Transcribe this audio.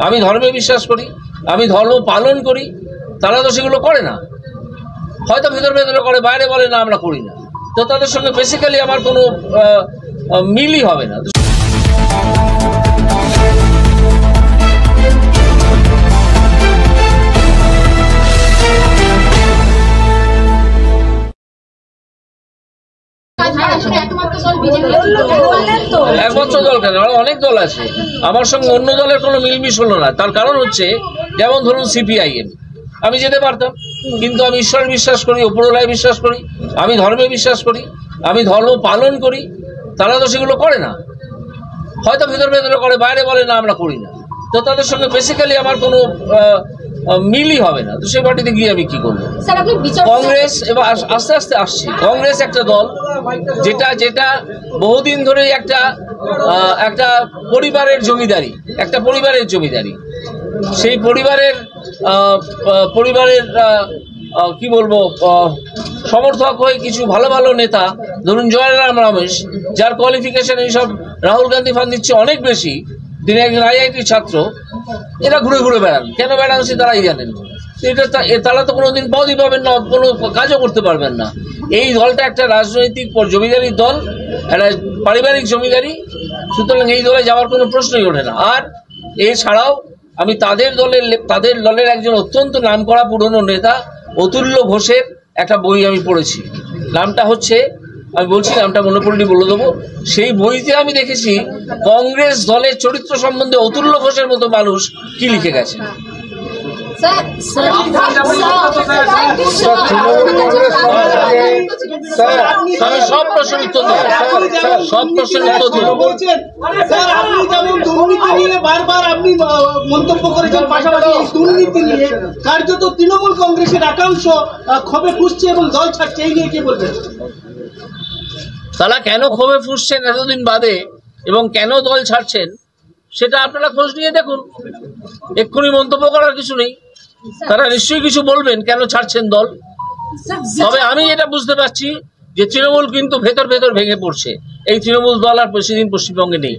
আমি ধর্মে বিশ্বাস করি, আমি ধর্ম পালন করি, তারা তো সেগুলো করে না, হয়তো ভিতরে ভেতরে করে, বাইরে বলে না আমরা করি না। তো তাদের সঙ্গে বেসিক্যালি আমার কোনো মিলই হবে না। একমাত্র দল কেন, অনেক দল আছে, আমার সঙ্গে অন্য দলের কোনো মিলমিশ হলো না। তার কারণ হচ্ছে, যেমন ধরুন CPIM, আমি যেতে পারতাম, কিন্তু আমি ঈশ্বরে বিশ্বাস করি, উপরওয়ালায় বিশ্বাস করি, আমি ধর্মে বিশ্বাস করি, আমি ধর্ম পালন করি, তারা তো সেগুলো করে না, হয়তো ভিতরে ভেতরে করে, বাইরে বলে না আমরা করি না। তো তাদের সঙ্গে বেসিক্যালি আমার কোনো মিলই হবে না। তো সেই পার্টিতে গিয়ে আমি কি করবো? কংগ্রেস এবার আস্তে আস্তে আসছে। কংগ্রেস একটা দল যেটা বহুদিন ধরে একটা পরিবারের জমিদারি, সেই পরিবারের কি বলবো, সমর্থক হয়ে কিছু ভালো ভালো নেতা, ধরুন জয়রাম রমেশ, যার কোয়ালিফিকেশন এইসব রাহুল গান্ধী ফান দিচ্ছে অনেক বেশি, তিনি একজন IIT ছাত্র, এরা ঘুরে ঘুরে বেড়ান। কেন বেড়ান সে তারাই জানেন। তারা তো কোনোদিন পদই পাবেন না, কোনো কাজও করতে পারবেন না। এই দলটা একটা রাজনৈতিক জমিদারির দল, একটা পারিবারিক জমিদারি, সুতরাং এই দলে যাওয়ার কোনো প্রশ্নই ওঠে না। আর এছাড়াও আমি তাদের দলের একজন অত্যন্ত নামকরা পুরনো নেতা অতুল্য ঘোষের একটা বই আমি পড়েছি। নামটা হচ্ছে, আমি বলছি নামটা মনে পড়লে বলে দেবো। সেই বইতে আমি দেখেছি কংগ্রেস দলের চরিত্র সম্বন্ধে অতুল্য ঘোষের মতো মানুষ কি লিখে গেছে। আমি সব প্রশ্নের উত্তর দেবো, সব প্রশ্নের উত্তর দেবো। আপনি যেমন দুর্নীতি নিয়ে বারবার আপনি মন্তব্য করেছেন, পাশাপাশি দুর্নীতি নিয়ে কার্যত তৃণমূল কংগ্রেসের একাংশ ক্ষোভে ফুঁসছে এবং দল ছাড়ছে, এই নিয়ে কি বলবেন? তারা কেন ক্ষোভে ফুঁসছেন এতদিন বাদে এবং কেন দল ছাড়ছেন, সেটা আপনারা খোঁজ নিয়ে দেখুন। এক্ষুনি মন্তব্য করার কিছু নেই, তারা নিশ্চয়ই কিছু বলবেন কেন ছাড়ছেন দল। তবে আমি এটা বুঝতে পারছি যে তৃণমূল কিন্তু ভেতর ভেতর ভেঙে পড়ছে। এই তৃণমূল দল আর বেশি দিন পশ্চিমবঙ্গে নেই।